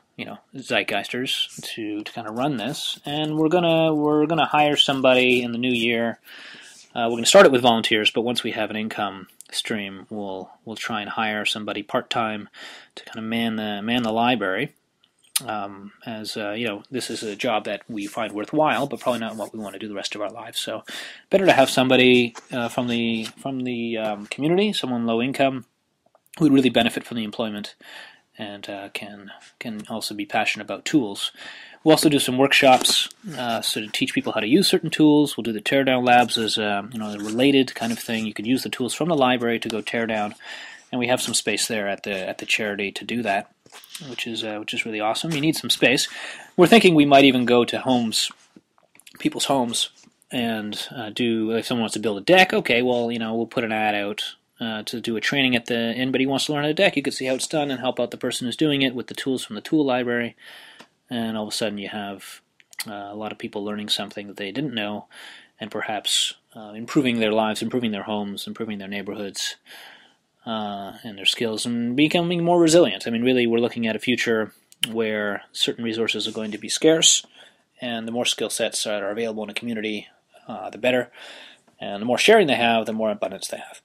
Zeitgeisters to kind of run this, and we're gonna hire somebody in the new year. We're gonna start it with volunteers, but once we have an income stream, we'll try and hire somebody part-time to kind of man the library. This is a job that we find worthwhile, but probably not what we want to do the rest of our lives. So, better to have somebody from the community, someone low income, who would really benefit from the employment, and can also be passionate about tools. We'll also do some workshops, to teach people how to use certain tools. We'll do the teardown labs as a related kind of thing. You can use the tools from the library to go tear down, and we have some space there at the charity to do that, which is really awesome. You need some space. We're thinking we might even go to people's homes, and if someone wants to build a deck, okay, well, we'll put an ad out to do a training at anybody who wants to learn how to deck. You can see how it's done and help out the person who's doing it with the tools from the tool library, and all of a sudden you have a lot of people learning something that they didn't know, and perhaps improving their lives, improving their homes, improving their neighborhoods, and their skills, and becoming more resilient. I mean, really, we're looking at a future where certain resources are going to be scarce, and the more skill sets that are available in a community, the better. And the more sharing they have, the more abundance they have.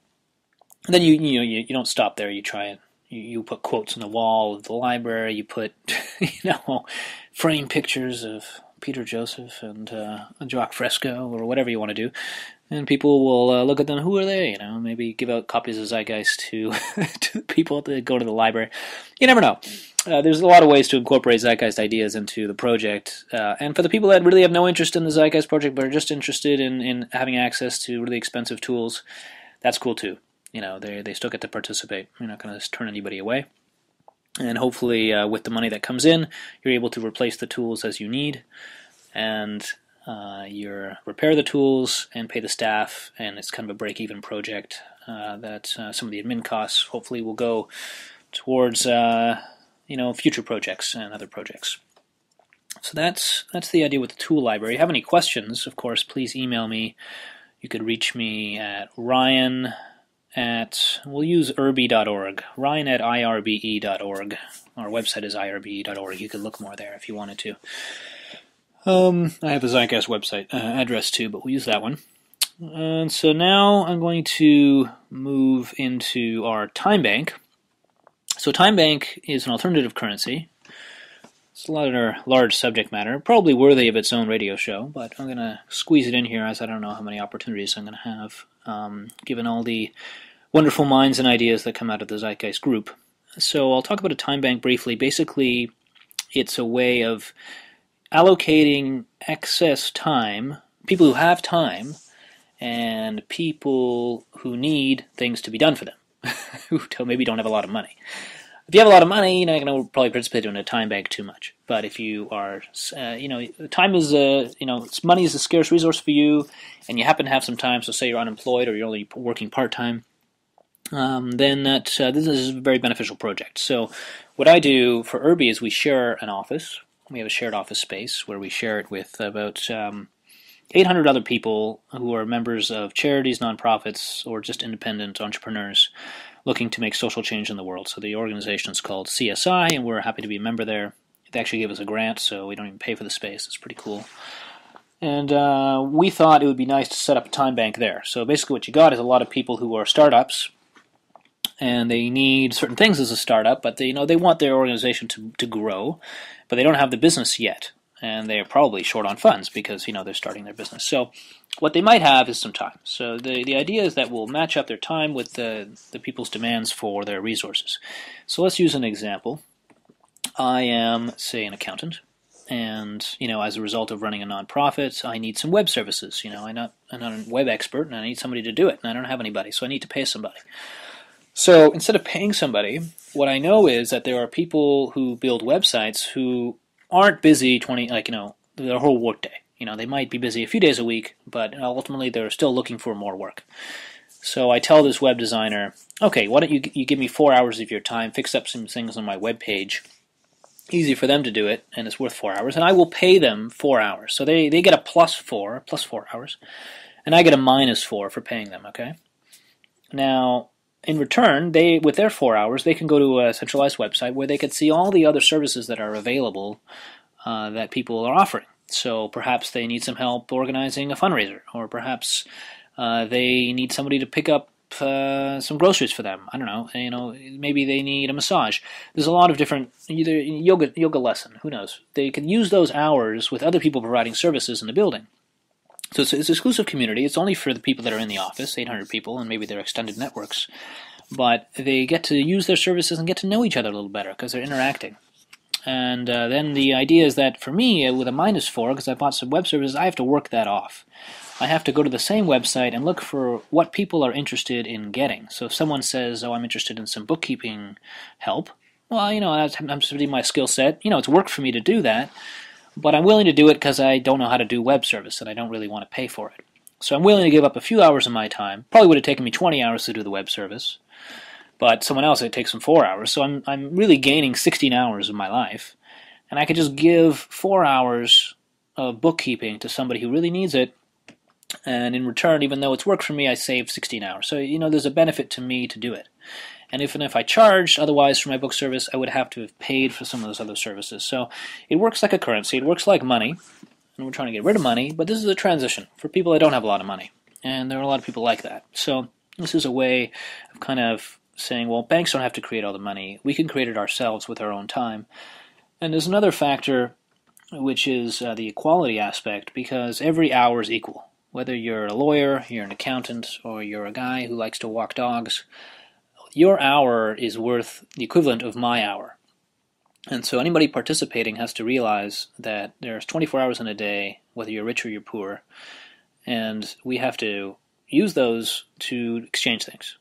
And then you don't stop there. You try and you put quotes on the wall of the library. You put frame pictures of Peter Joseph and Jock Fresco or whatever you want to do. And people will look at them. Who are they? Maybe give out copies of Zeitgeist to people that go to the library. You never know. There's a lot of ways to incorporate Zeitgeist ideas into the project. And for the people that really have no interest in the Zeitgeist project but are just interested in having access to really expensive tools, that's cool too. They still get to participate. You're not going to turn anybody away. And hopefully with the money that comes in, you're able to replace the tools as you need. And you repair the tools and pay the staff, and it's kind of a break-even project that some of the admin costs hopefully will go towards future projects and other projects. So that's the idea with the tool library. If you have any questions, of course, please email me. You could reach me at Ryan we'll use IRBE.org, Ryan at IRBE.org. Our website is IRBE.org. You could look more there if you wanted to. I have a Zeitgeist website address too, but we'll use that one. And so now I'm going to move into our time bank. So time bank is an alternative currency. It's a large subject matter, probably worthy of its own radio show, but I'm going to squeeze it in here as I don't know how many opportunities I'm going to have, given all the wonderful minds and ideas that come out of the Zeitgeist group. So I'll talk about a time bank briefly. Basically, it's a way of allocating excess time, people who have time, and people who need things to be done for them, who maybe don't have a lot of money. If you have a lot of money, you're not going to probably participate in a time bank too much. But if you are, time is money is a scarce resource for you, and you happen to have some time. So say you're unemployed or you're only working part time, then this is a very beneficial project. So what I do for IRBE is we share an office. We have a shared office space where we share it with about 800 other people who are members of charities, nonprofits, or just independent entrepreneurs looking to make social change in the world. So the organization is called CSI, and we're happy to be a member there. They actually gave us a grant, so we don't even pay for the space. It's pretty cool. And we thought it would be nice to set up a time bank there. So basically what you got is a lot of people who are startups, and they need certain things as a startup, but they want their organization to grow, but they don't have the business yet. And they are probably short on funds because they're starting their business. So what they might have is some time. So the idea is that we'll match up their time with the people's demands for their resources. So let's use an example. I am, say, an accountant, and as a result of running a nonprofit, I need some web services. I'm not a web expert, and I need somebody to do it, and I don't have anybody, so I need to pay somebody. So instead of paying somebody, what I know is that there are people who build websites who aren't busy their whole workday. They might be busy a few days a week, but ultimately they're still looking for more work. So I tell this web designer, okay, why don't you give me 4 hours of your time, fix up some things on my web page. Easy for them to do it, and it's worth 4 hours, and I will pay them 4 hours. So they get a plus 4 hours, and I get a -4 for paying them, okay? Now, in return, with their 4 hours, they can go to a centralized website where they can see all the other services that are available that people are offering. So perhaps they need some help organizing a fundraiser, or perhaps they need somebody to pick up some groceries for them. I don't know. Maybe they need a massage. There's a lot of different, either yoga lesson. Who knows? They can use those hours with other people providing services in the building. So it's an exclusive community. It's only for the people that are in the office, 800 people, and maybe their extended networks. But they get to use their services and get to know each other a little better because they're interacting. And then the idea is that for me, with a -4, because I bought some web services, I have to work that off. I have to go to the same website and look for what people are interested in getting. So if someone says, oh, I'm interested in some bookkeeping help, well, I'm studying my skill set. It's work for me to do that. But I'm willing to do it because I don't know how to do web service, and I don't really want to pay for it. So I'm willing to give up a few hours of my time. Probably would have taken me 20 hours to do the web service, but someone else, it takes them 4 hours. So I'm really gaining 16 hours of my life, and I could just give 4 hours of bookkeeping to somebody who really needs it, and in return, even though it's work for me, I save 16 hours. So there's a benefit to me to do it. And if I charged otherwise for my book service, I would have to have paid for some of those other services. So it works like a currency. It works like money. And we're trying to get rid of money, but this is a transition for people that don't have a lot of money. And there are a lot of people like that. So this is a way of kind of saying, well, banks don't have to create all the money. We can create it ourselves with our own time. And there's another factor, which is the equality aspect, because every hour is equal. Whether you're a lawyer, you're an accountant, or you're a guy who likes to walk dogs, your hour is worth the equivalent of my hour. And so anybody participating has to realize that there's 24 hours in a day, whether you're rich or you're poor, and we have to use those to exchange things.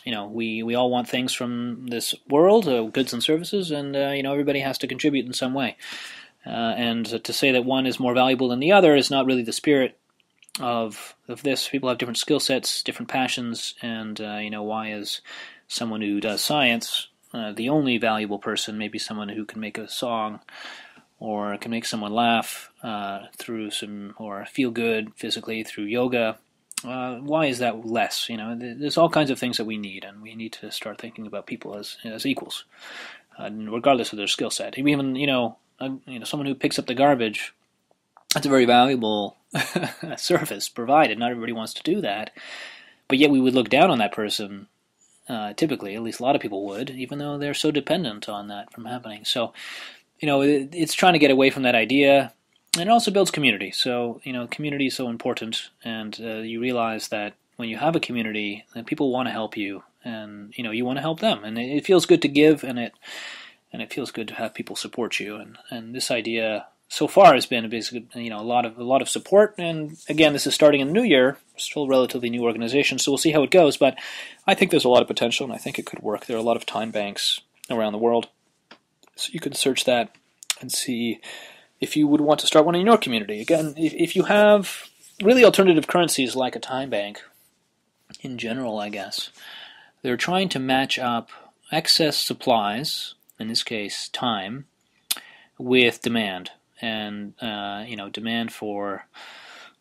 We all want things from this world, goods and services, and everybody has to contribute in some way. And to say that one is more valuable than the other is not really the spirit of this. People have different skill sets, different passions, and why is someone who does science the only valuable person? Maybe someone who can make a song or can make someone laugh or feel good physically through yoga. Why is that less? There's all kinds of things that we need, and we need to start thinking about people as equals, regardless of their skill set. Even someone who picks up the garbage, that's a very valuable service provided. Not everybody wants to do that, but yet we would look down on that person, typically, at least a lot of people would, even though they're so dependent on that from happening. So, it's trying to get away from that idea, and it also builds community. So, community is so important, and you realize that when you have a community, then people want to help you, and, you want to help them, and it feels good to give, and it feels good to have people support you, and this idea so far has been basically a lot of support. And again, this is starting in the new year, still a relatively new organization, so we'll see how it goes. But I think there's a lot of potential, and I think it could work. There are a lot of time banks around the world, so you can search that and see if you would want to start one in your community. Again, if you have really alternative currencies like a time bank, in general, I guess, they're trying to match up excess supplies, in this case time, with demand. And demand for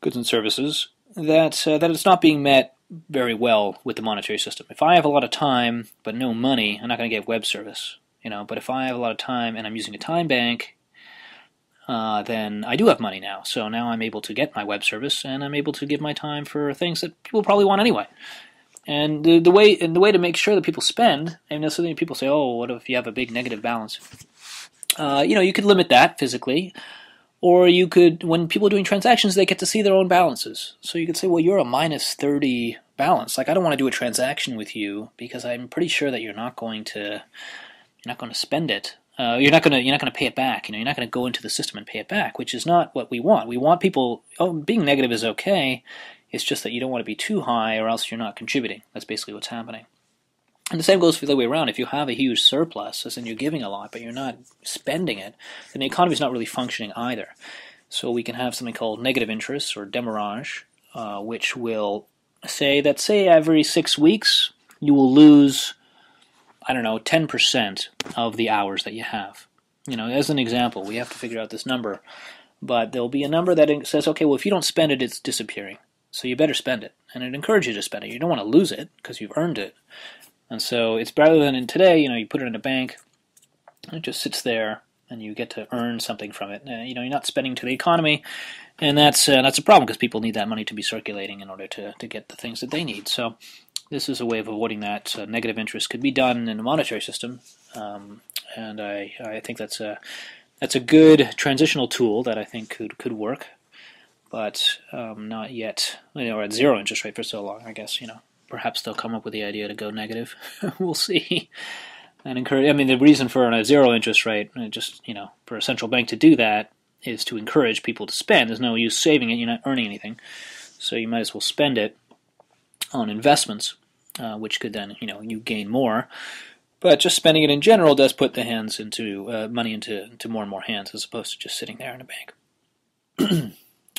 goods and services that it's not being met very well with the monetary system. If I have a lot of time but no money, I'm not going to get web service. But if I have a lot of time and I'm using a time bank, then I do have money now. So now I'm able to get my web service, and I'm able to give my time for things that people probably want anyway. And the way to make sure that people spend, and that's something people say, oh, what if you have a big negative balance? You could limit that physically, or you could, when people are doing transactions, they get to see their own balances. So you could say, well, you're a minus 30 balance. Like, I don't want to do a transaction with you because I'm pretty sure that you're not going to spend it. You're not going to pay it back. You're not going to go into the system and pay it back, which is not what we want. We want people. Being negative is okay. It's just that you don't want to be too high, or else you're not contributing. That's basically what's happening. And the same goes for the other way around. If you have a huge surplus, as in you're giving a lot, but you're not spending it, then the economy is not really functioning either. So we can have something called negative interest, or demurrage, which will say every 6 weeks you will lose, 10% of the hours that you have. As an example, we have to figure out this number, but there'll be a number that says, okay, well, if you don't spend it, it's disappearing. So you better spend it, and it encourages you to spend it. You don't want to lose it because you've earned it. And so it's rather than in today, you put it in a bank, and it just sits there, and you get to earn something from it. You're not spending to the economy, and that's a problem because people need that money to be circulating in order to get the things that they need. So this is a way of avoiding that. Negative interest could be done in the monetary system, and I think that's a good transitional tool that I think could work, but not yet. We're at zero interest rate for so long, I guess. Perhaps they'll come up with the idea to go negative. We'll see. And encourage. The reason for a zero interest rate, for a central bank to do that, is to encourage people to spend. There's no use saving it. You're not earning anything, so you might as well spend it on investments, which could then, you gain more. But just spending it in general does put the hands into money into more and more hands, as opposed to just sitting there in a bank.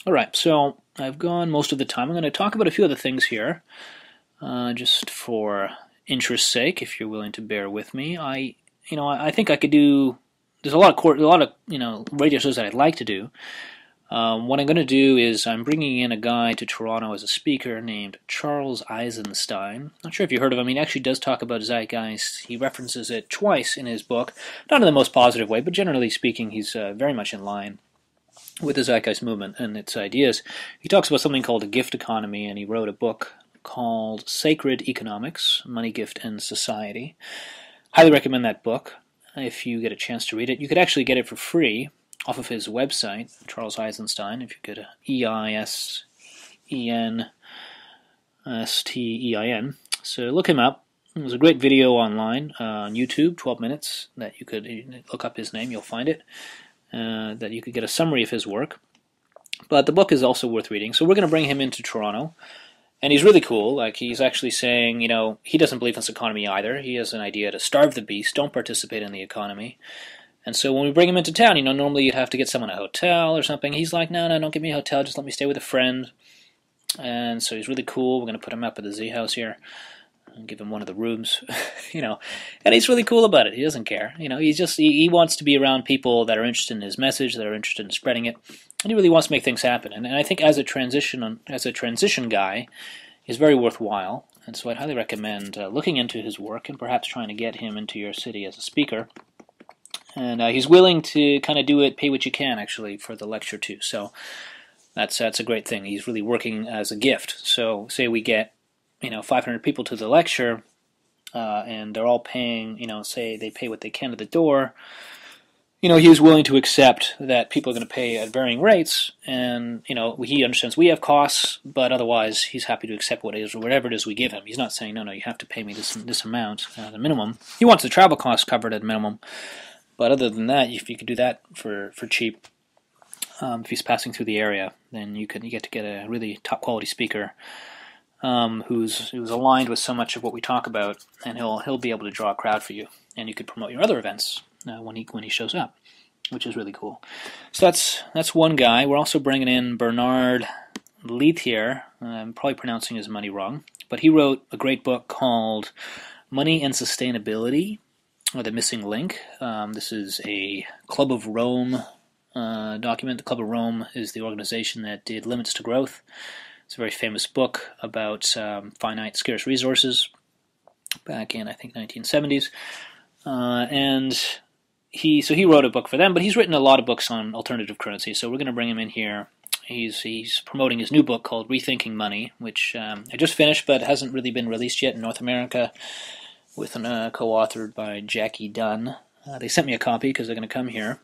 All right. So I've gone most of the time. I'm going to talk about a few other things here. Just for interest's sake, if you're willing to bear with me, I think I could do. There's a lot of radio shows that I'd like to do. What I'm going to do is I'm bringing in a guy to Toronto as a speaker named Charles Eisenstein. Not sure if you heard of him. He actually does talk about Zeitgeist. He references it twice in his book, not in the most positive way, but generally speaking, he's very much in line with the Zeitgeist Movement and its ideas. He talks about something called a gift economy, and he wrote a book called Sacred Economics, Money, Gift, and Society. Highly recommend that book if you get a chance to read it. You could actually get it for free off of his website, Charles Eisenstein, if you go to EISENSTEIN. So look him up. There's a great video online on YouTube, 12 minutes, that you could look up his name, you'll find it, that you could get a summary of his work. But the book is also worth reading. So we're going to bring him into Toronto. And he's really cool. Like, he's actually saying, he doesn't believe in this economy either. He has an idea to starve the beast, don't participate in the economy. And so when we bring him into town, normally you'd have to get someone a hotel or something. He's like, no, don't give me a hotel, just let me stay with a friend. And so he's really cool. We're going to put him up at the Z House here and give him one of the rooms, And he's really cool about it. He doesn't care. He wants to be around people that are interested in his message, that are interested in spreading it. And he really wants to make things happen. And I think as a transition guy, he's very worthwhile. And so I'd highly recommend looking into his work and perhaps trying to get him into your city as a speaker. And he's willing to kind of do it, pay what you can, actually, for the lecture too. So that's a great thing. He's really working as a gift. So say we get 500 people to the lecture, and they're all paying, say they pay what they can at the door. He was willing to accept that people are going to pay at varying rates, and, he understands we have costs, but otherwise he's happy to accept whatever it is we give him. He's not saying, no, you have to pay me this amount, the minimum. He wants the travel costs covered at minimum, but other than that, if you could do that for cheap, if he's passing through the area, then you get to get a really top quality speaker who's aligned with so much of what we talk about, and he'll be able to draw a crowd for you, and you could promote your other events when he shows up, which is really cool. So that's one guy. We're also bringing in Bernard Leithier. I'm probably pronouncing his money wrong, but he wrote a great book called Money and Sustainability, or The Missing Link. This is a Club of Rome document. The Club of Rome is the organization that did Limits to Growth. It's a very famous book about finite, scarce resources back in, I think, 1970s. And he wrote a book for them, but he's written a lot of books on alternative currency, so we're going to bring him in here. He's promoting his new book called Rethinking Money, which I just finished but hasn't really been released yet in North America, with co-authored by Jackie Dunn. They sent me a copy because they're going to come here.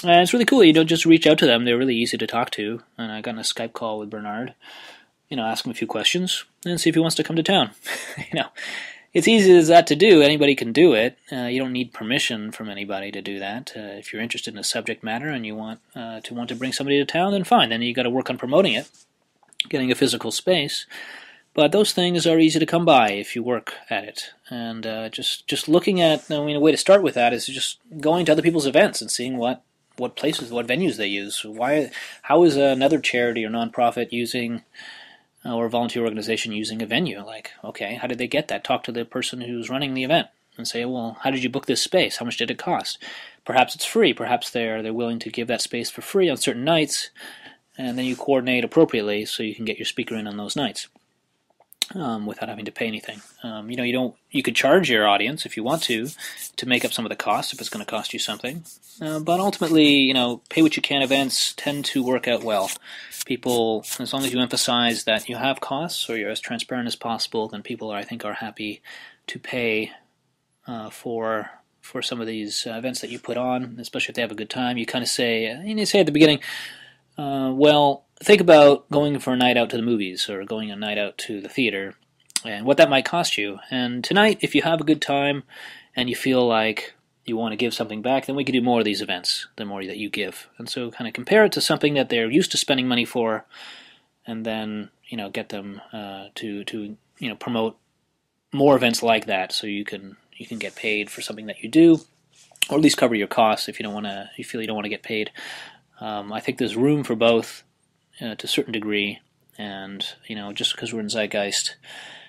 And it's really cool. You don't just reach out to them. They're really easy to talk to. And I got on a Skype call with Bernard, ask him a few questions and see if he wants to come to town. It's easy as that to do. Anybody can do it. You don't need permission from anybody to do that. If you're interested in a subject matter and you want to bring somebody to town, then fine. Then you got to work on promoting it, getting a physical space. But those things are easy to come by if you work at it. And just looking at, a way to start with that is just going to other people's events and seeing what places, what venues they use. How is another charity or nonprofit using, or a volunteer organization using a venue? Like, okay, how did they get that? Talk to the person who's running the event and say, well, how did you book this space? How much did it cost? Perhaps it's free. Perhaps they're willing to give that space for free on certain nights, and then you coordinate appropriately so you can get your speaker in on those nights. Without having to pay anything. You could charge your audience if you want to make up some of the costs if it's going to cost you something. But ultimately, pay what you can events tend to work out well. People, as long as you emphasize that you have costs or you're as transparent as possible, then people I think are happy to pay for some of these events that you put on, especially if they have a good time. You kind of say, you say at the beginning, think about going for a night out to the movies or going a night out to the theater and what that might cost you. And tonight, if you have a good time and you feel like you want to give something back, then we can do more of these events, the more that you give. And so kind of compare it to something that they're used to spending money for, and then, get them to promote more events like that so you can get paid for something that you do, or at least cover your costs if you feel you don't want to get paid. I think there's room for both. To a certain degree, and just because we're in Zeitgeist,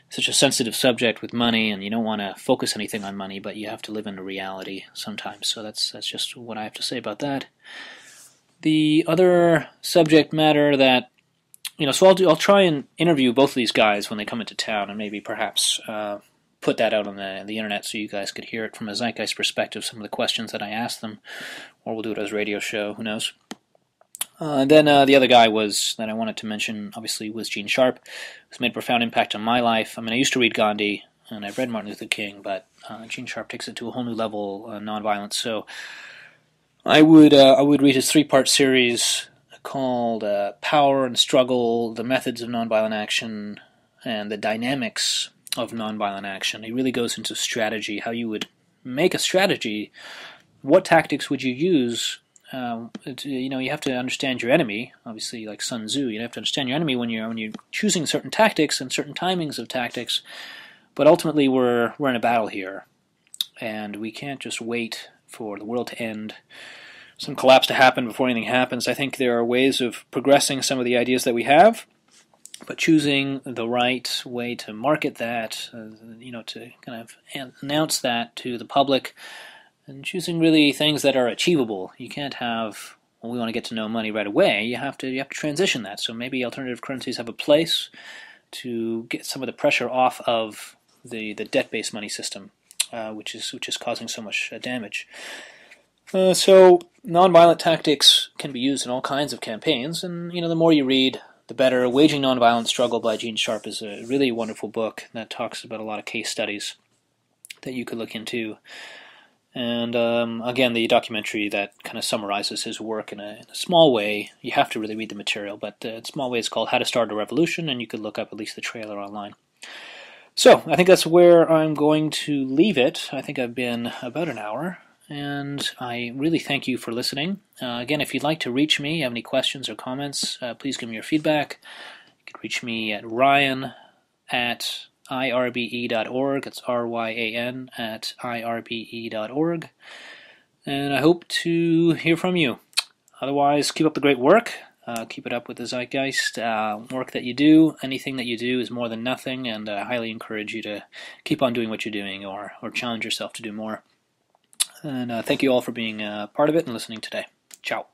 such a sensitive subject with money, and you don't want to focus anything on money, but you have to live in reality sometimes. So that's just what I have to say about that. The other subject matter that so I'll try and interview both of these guys when they come into town, and maybe perhaps put that out on the internet so you guys could hear it from a Zeitgeist perspective. Some of the questions that I asked them, or we'll do it as a radio show. Who knows? Then the other guy that I wanted to mention, obviously, was Gene Sharp, who's made a profound impact on my life. I used to read Gandhi, and I've read Martin Luther King, but Gene Sharp takes it to a whole new level, nonviolence. So I would read his 3-part series called Power and Struggle, The Methods of Nonviolent Action, and the Dynamics of Nonviolent Action. He really goes into strategy, how you would make a strategy. What tactics would you use? You have to understand your enemy. Obviously, like Sun Tzu, you have to understand your enemy when you're choosing certain tactics and certain timings of tactics. But ultimately, we're in a battle here, and we can't just wait for the world to end, some collapse to happen before anything happens. I think there are ways of progressing some of the ideas that we have, but choosing the right way to market that, to kind of announce that to the public. And choosing really things that are achievable. You can't have, we want to get to know money right away. You have to transition that. So maybe alternative currencies have a place to get some of the pressure off of the debt-based money system, which is causing so much damage. So nonviolent tactics can be used in all kinds of campaigns, and the more you read, the better. Waging Nonviolent Struggle by Gene Sharp is a really wonderful book that talks about a lot of case studies that you could look into. And again, the documentary that kind of summarizes his work in a small way. You have to really read the material, but in a small way it's called How to Start a Revolution, and you could look up at least the trailer online. So I think that's where I'm going to leave it. I think I've been about an hour, and I really thank you for listening. Again, if you'd like to reach me, have any questions or comments, please give me your feedback. You can reach me at ryan@irbe.org. It's RYAN at IRBE.org. And I hope to hear from you. Otherwise, keep up the great work. Keep it up with the Zeitgeist work that you do. Anything that you do is more than nothing, and I highly encourage you to keep on doing what you're doing, or challenge yourself to do more. And thank you all for being part of it and listening today. Ciao.